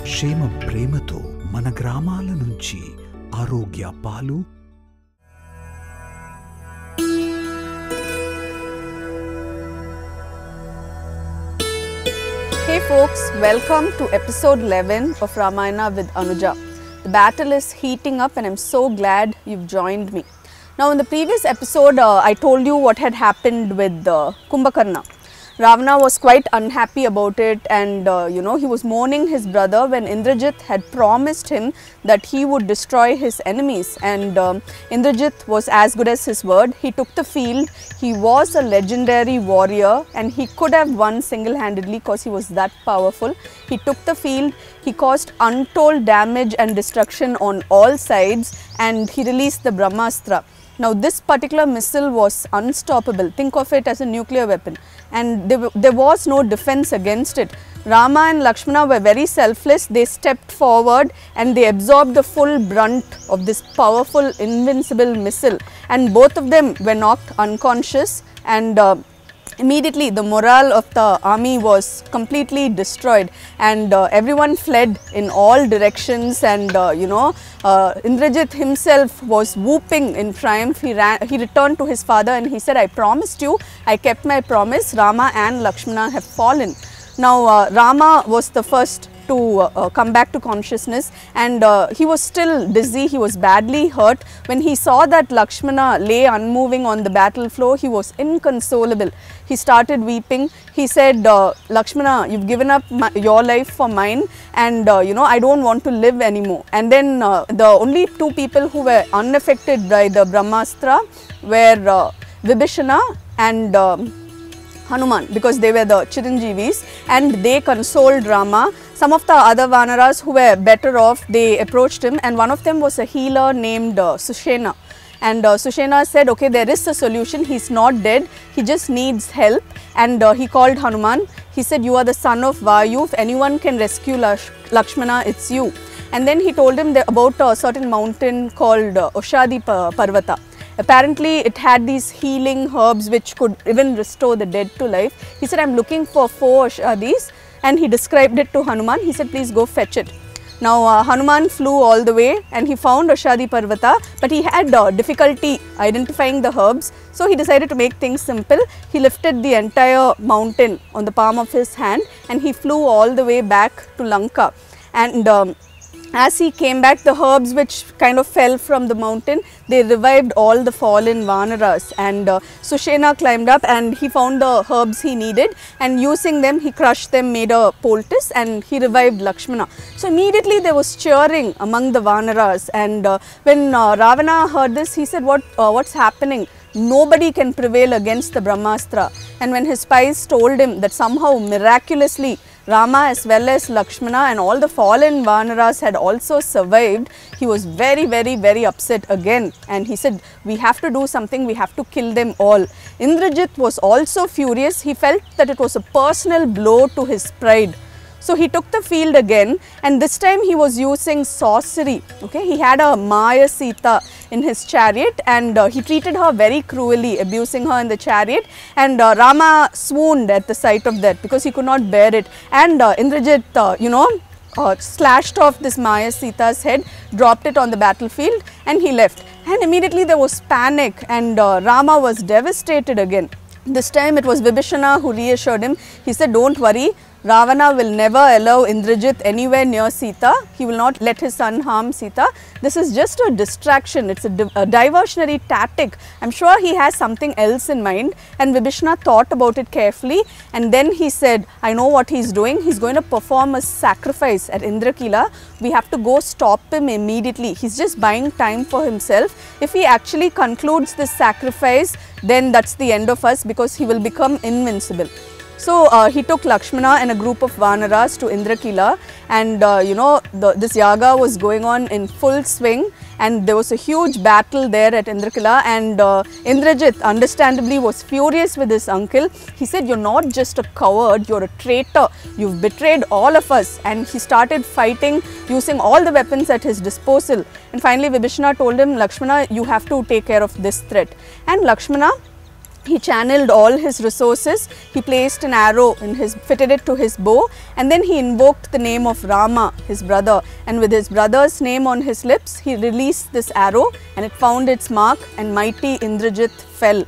క్షేమ ప్రేమతో మన గ్రామాల నుంచి ఆరోగ్య పాలు. Hey folks, welcome to episode 11 of Ramayana with Anuja. The battle is heating up and I'm so glad you've joined me. Now in the previous episode I told you what had happened with Kumbhakarna. Ravana was quite unhappy about it, and he was mourning his brother when Indrajit had promised him that he would destroy his enemies, and Indrajit was as good as his word. He took the field. He was a legendary warrior and he could have won single-handedly because he was that powerful. He took the field, he caused untold damage and destruction on all sides, and he released the Brahmastra. Now this particular missile was unstoppable. Think of it as a nuclear weapon, and there was no defense against it. Rama and Lakshmana were very selfless. They stepped forward and they absorbed the full brunt of this powerful invincible missile, and both of them were knocked unconscious, and immediately the morale of the army was completely destroyed, and everyone fled in all directions, and Indrajit himself was whooping in triumph. He returned to his father and he said, "I promised you, I kept my promise. Rama and Lakshmana have fallen." Now Rama was the first to come back to consciousness, and he was still dizzy. He was badly hurt. When he saw that Lakshmana lay unmoving on the battle floor, he was inconsolable. He started weeping. He said, "Lakshmana, you've given up your life for mine, and I don't want to live anymore." And then the only two people who were unaffected by the Brahmastra were Vibhishana and Hanuman, because they were the Chiranjeevis, and they consoled Rama. Some of the other Vanaras who were better off, they approached him, and one of them was a healer named Sushena. And Sushena said, "Okay, there is a solution. He's not dead. He just needs help." And he called Hanuman. He said, "You are the son of Vayu. If anyone can rescue Lakshmana, it's you." And then he told him about a certain mountain called Oshadi Parvata. Apparently it had these healing herbs which could even restore the dead to life. He said, "I'm looking for 4 Oshadis," and he described it to Hanuman. He said, "Please go fetch it." Now Hanuman flew all the way and he found Oshadi Parvata, but he had difficulty identifying the herbs, so he decided to make things simple. He lifted the entire mountain on the palm of his hand and he flew all the way back to Lanka, and as he came back, the herbs which kind of fell from the mountain, they revived all the fallen Vanaras, and Sushena climbed up and he found the herbs he needed, and using them he crushed them, made a poultice, and he revived Lakshmana. So immediately there was cheering among the Vanaras, and when Ravana heard this, he said, what's happening? Nobody can prevail against the Brahmastra. And when his spies told him that somehow miraculously Rama as well as Lakshmana and all the fallen Vanaras had also survived, he was very, very, very upset again, and he said, "We have to do something, we have to kill them all." Indrajit was also furious. He felt that it was a personal blow to his pride. So he took the field again, and this time he was using sorcery. Okay, he had a Maya Sita in his chariot, and he treated her very cruelly, abusing her in the chariot, and Rama swooned at the sight of that because he could not bear it, and Indrajit slashed off this Maya Sita's head, dropped it on the battlefield, and he left. And immediately there was panic, and Rama was devastated again. This time it was Vibhishana who reassured him. He said, "Don't worry, Ravana will never allow Indrajit anywhere near Sita. He will not let his son harm Sita. This is just a distraction. It's a diversionary tactic. I'm sure he has something else in mind." And Vibhishana thought about it carefully, and then he said, "I know what he's doing. He's going to perform a sacrifice at Indrakila. We have to go stop him immediately. He's just buying time for himself. If he actually concludes this sacrifice, then that's the end of us, because he will become invincible." So he took Lakshmana and a group of Vanaras to Indrakila, and this yaga was going on in full swing, and there was a huge battle there at Indrakila, and Indrajit understandably was furious with his uncle. He said, "You're not just a coward, you're a traitor. You've betrayed all of us." And he started fighting using all the weapons at his disposal. And finally Vibhishana told him, "Lakshmana, you have to take care of this threat." And Lakshmana He channeled all his resources, he placed an arrow in fitted it to his bow, and then he invoked the name of Rama, his brother, and with his brother's name on his lips, he released this arrow and it found its mark, and mighty Indrajit fell.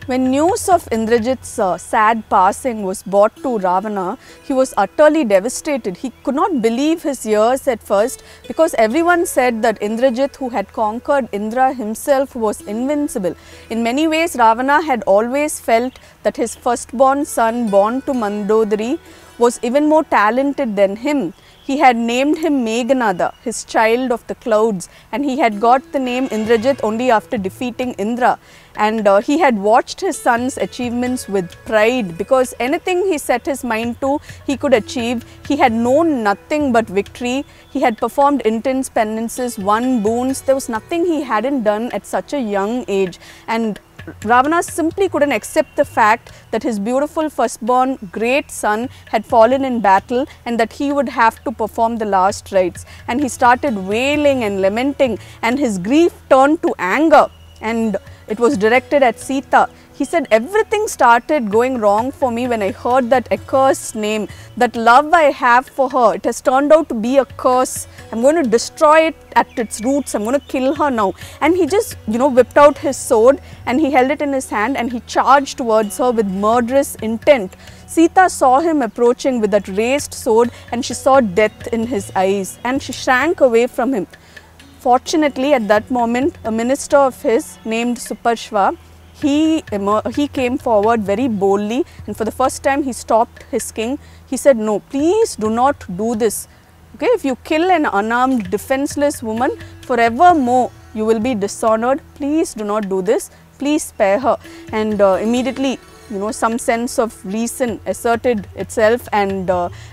When news of Indrajit's sad passing was brought to Ravana, he was utterly devastated. He could not believe his ears at first, because everyone said that Indrajit, who had conquered Indra himself, was invincible. In many ways, Ravana had always felt that his firstborn son, born to Mandodari, was even more talented than him. He had named him Meghanada, his child of the clouds, and he had got the name Indrajit only after defeating Indra. And he had watched his son's achievements with pride, because anything he set his mind to, he could achieve. He had known nothing but victory. He had performed intense penances, won boons. There was nothing he hadn't done at such a young age. And Ravana simply couldn't accept the fact that his beautiful firstborn great son had fallen in battle and that he would have to perform the last rites. And he started wailing and lamenting, and his grief turned to anger, and it was directed at Sita. He said, everything started going wrong for me when I heard that accursed name. That love I have for her, it has turned out to be a curse. I'm going to destroy it at its roots. I'm going to kill her now. And he just, whipped out his sword and he held it in his hand and he charged towards her with murderous intent. Sita saw him approaching with that raised sword, and she saw death in his eyes, and she shrank away from him. Fortunately, at that moment, a minister of his named Suparshva, he came forward very boldly, and for the first time he stopped his king. He said, no, please do not do this. Okay, if you kill an unarmed, defenseless woman, forevermore you will be dishonored. Please do not do this. Please spare her. And immediately, some sense of reason asserted itself, and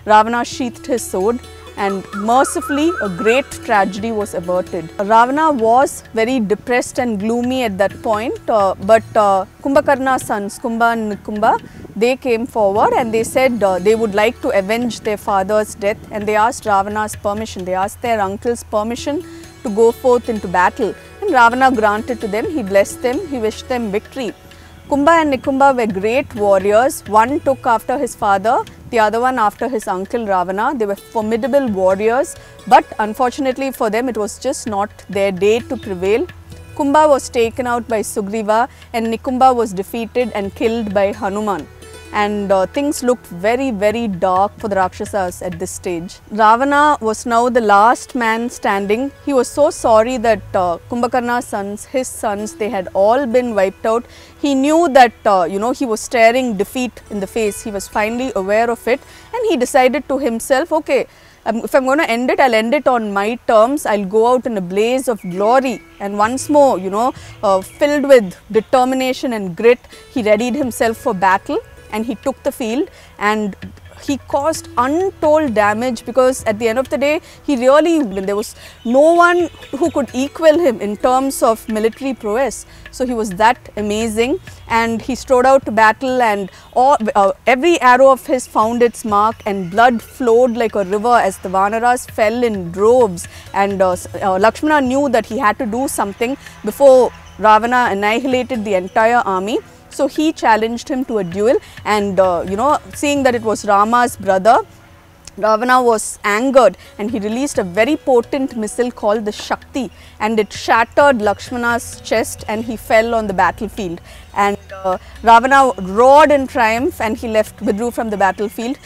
Ravana sheathed his sword. And mercifully, a great tragedy was averted. Ravana was very depressed and gloomy at that point, but Kumbhakarna's sons, Kumbha and Nikumba, they came forward and they said they would like to avenge their father's death, and they asked Ravana's permission. They asked their uncle's permission to go forth into battle, and Ravana granted to them. He blessed them, he wished them victory. Kumbha and Nikumba were great warriors. One took after his father, the other one after his uncle Ravana. They were formidable warriors, but unfortunately for them, it was just not their day to prevail. Kumbha was taken out by Sugriva, and Nikumba was defeated and killed by Hanuman. And things looked very, very dark for the Rakshasas at this stage. Ravana was now the last man standing. He was so sorry that Kumbhakarna's sons, his sons, they had all been wiped out. He knew that, he was staring defeat in the face. He was finally aware of it, and he decided to himself, okay, if I'm going to end it, I'll end it on my terms. I'll go out in a blaze of glory. And once more, filled with determination and grit, he readied himself for battle. And he took the field, and he caused untold damage, because at the end of the day, there was no one who could equal him in terms of military prowess. So he was that amazing, and he strode out to battle, and every arrow of his found its mark, and blood flowed like a river as the Vanaras fell in droves. And Lakshmana knew that he had to do something before Ravana annihilated the entire army. So he challenged him to a duel, and seeing that it was Rama's brother, Ravana was angered, and he released a very potent missile called the Shakti, and it shattered Lakshmana's chest and he fell on the battlefield. And Ravana roared in triumph, and he withdrew from the battlefield,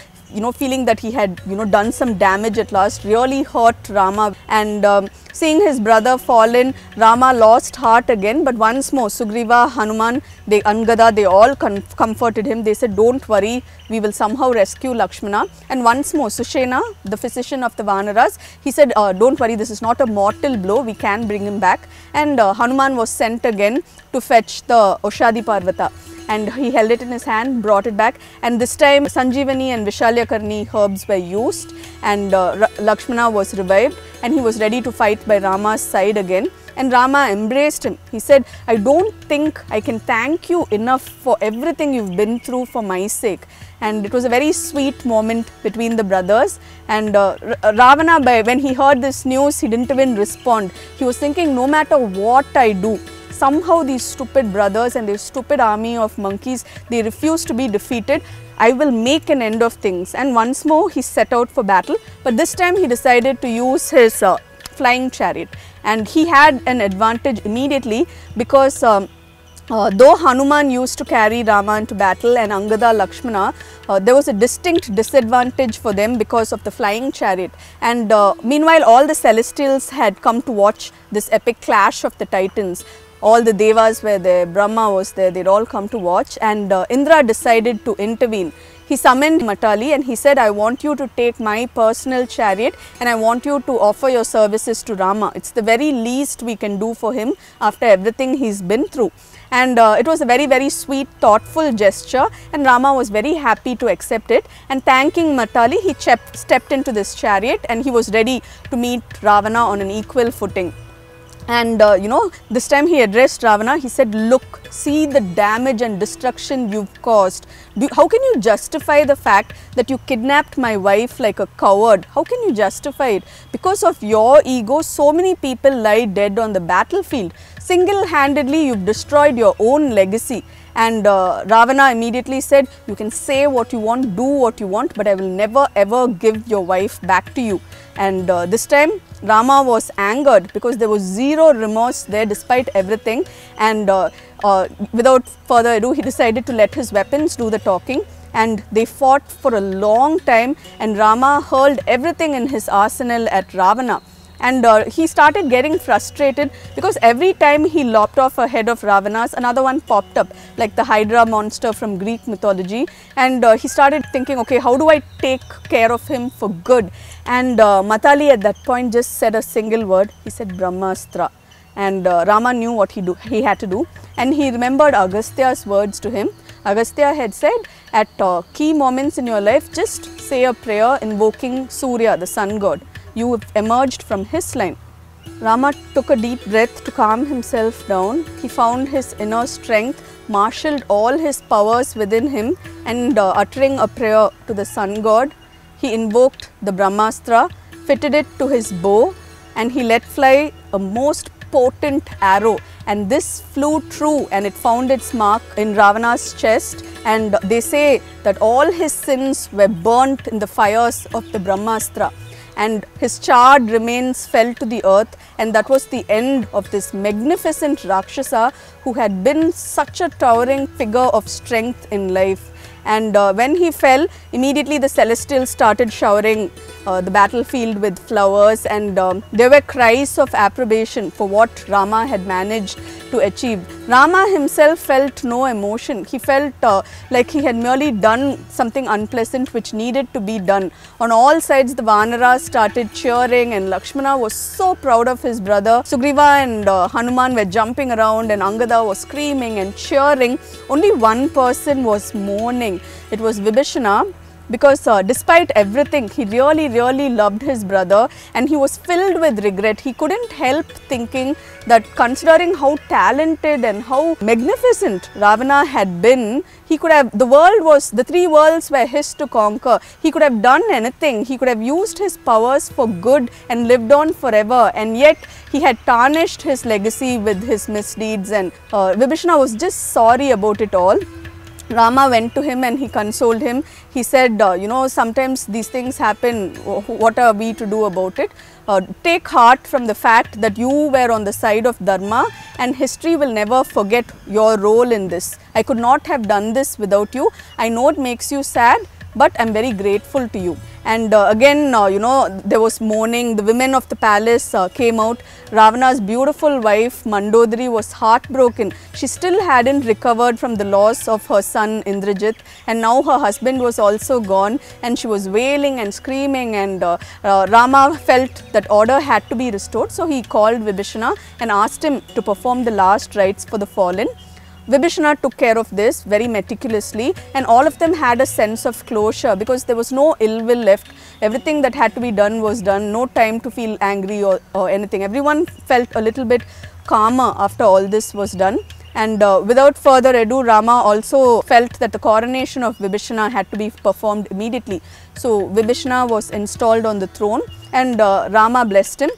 feeling that he had, done some damage at last, really hurt Rama. And seeing his brother fallen, Rama lost heart again. But once more, Sugriva, Hanuman, Angada, they all comforted him. They said, don't worry, we will somehow rescue Lakshmana. And once more, Sushena, the physician of the Vanaras, he said, don't worry, this is not a mortal blow, we can bring him back. And Hanuman was sent again to fetch the Oshadi Parvata. And he held it in his hand, brought it back, and this time Sanjeevani and Vishalyakarni herbs were used, and Lakshmana was revived, and he was ready to fight by Rama's side again. And Rama embraced him. He said, I don't think I can thank you enough for everything you've been through for my sake. And it was a very sweet moment between the brothers. And Ravana, when he heard this news, he didn't even respond. He was thinking, no matter what I do, somehow these stupid brothers and their stupid army of monkeys, they refuse to be defeated. I will make an end of things. And once more he set out for battle, but this time he decided to use his flying chariot, and he had an advantage immediately because though Hanuman used to carry Rama into battle and Angada, Lakshmana, there was a distinct disadvantage for them because of the flying chariot. And meanwhile, all the celestials had come to watch this epic clash of the titans. All the devas were there, Brahma was there, they'd all come to watch, and Indra decided to intervene. He summoned Matali and he said, I want you to take my personal chariot and I want you to offer your services to Rama. It's the very least we can do for him after everything he's been through. And it was a very, very sweet, thoughtful gesture, and Rama was very happy to accept it. And thanking Matali, he stepped into this chariot and he was ready to meet Ravana on an equal footing. And this time he addressed Ravana. He said, look, see the damage and destruction you've caused. How can you justify the fact that you kidnapped my wife like a coward? How can you justify it? Because of your ego, so many people lie dead on the battlefield. Single-handedly, you've destroyed your own legacy. And Ravana immediately said, you can say what you want, do what you want, but I will never ever give your wife back to you. And this time Rama was angered because there was zero remorse there despite everything. And without further ado, he decided to let his weapons do the talking. And they fought for a long time, and Rama hurled everything in his arsenal at Ravana. And he started getting frustrated because every time he lopped off a head of Ravana's, another one popped up, like the Hydra monster from Greek mythology. And he started thinking, okay, how do I take care of him for good? And Matali at that point just said a single word. He said Brahmastra. And Rama knew what he had to do. And he remembered Agastya's words to him. Agastya had said, at key moments in your life, just say a prayer invoking Surya, the sun god. You have emerged from his line. Rama took a deep breath to calm himself down. He found his inner strength, marshalled all his powers within him, and uttering a prayer to the sun god, he invoked the Brahmastra, fitted it to his bow, and he let fly a most potent arrow. And this flew true, and it found its mark in Ravana's chest. And they say that all his sins were burnt in the fires of the Brahmastra, and his charred remains fell to the earth, and that was the end of this magnificent Rakshasa who had been such a towering figure of strength in life. And when he fell, immediately the celestials started showering the battlefield with flowers, and there were cries of approbation for what Rama had managed to achieve. Rama himself felt no emotion. He felt like he had merely done something unpleasant which needed to be done. On all sides, the Vanaras started cheering, and Lakshmana was so proud of his brother. Sugriva and Hanuman were jumping around, and Angada was screaming and cheering. Only one person was mourning. It was Vibhishana, because despite everything, he really loved his brother, and he was filled with regret. He couldn't help thinking that considering how talented and how magnificent Ravana had been, he could have, the three worlds were his to conquer. He could have done anything. He could have used his powers for good and lived on forever, and yet he had tarnished his legacy with his misdeeds, and Vibhishana was just sorry about it all. Rama went to him and he consoled him. He said, sometimes these things happen. What are we to do about it? Take heart from the fact that you were on the side of Dharma, and history will never forget your role in this. I could not have done this without you. I know it makes you sad, but I am very grateful to you. And again, there was mourning. The women of the palace came out. Ravana's beautiful wife Mandodari was heartbroken. She still hadn't recovered from the loss of her son Indrajit, and now her husband was also gone, and she was wailing and screaming, and Rama felt that order had to be restored. So he called Vibhishana and asked him to perform the last rites for the fallen. Vibhishana took care of this very meticulously, and all of them had a sense of closure because there was no ill will left. Everything that had to be done was done, no time to feel angry or anything. Everyone felt a little bit calmer after all this was done. And without further ado, Rama also felt that the coronation of Vibhishana had to be performed immediately. So Vibhishana was installed on the throne, and Rama blessed him.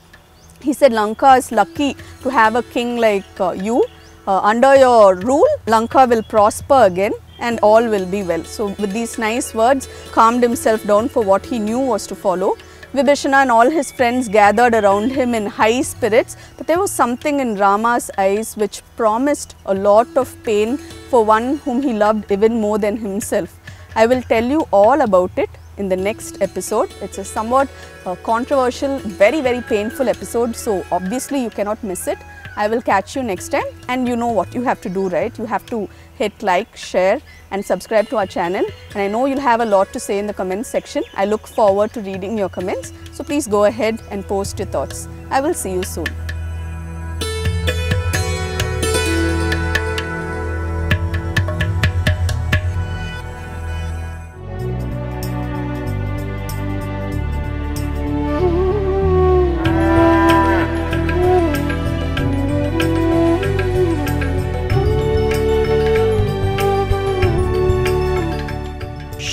He said, Lanka is lucky to have a king like you. under your rule, Lanka will prosper again and all will be well. So with these nice words, calmed himself down for what he knew was to follow. Vibhishana and all his friends gathered around him in high spirits, but there was something in Rama's eyes which promised a lot of pain for one whom he loved even more than himself. I will tell you all about it in the next episode. It's a somewhat controversial, very painful episode, so obviously you cannot miss it. I will catch you next time, and you know what you have to do, right? You have to hit like, share and subscribe to our channel, and I know you'll have a lot to say in the comments section. I look forward to reading your comments, so please go ahead and post your thoughts. I will see you soon.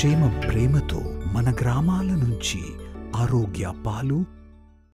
క్షేమ ప్రేమతో మన గ్రామాల నుంచి ఆరోగ్య పాలు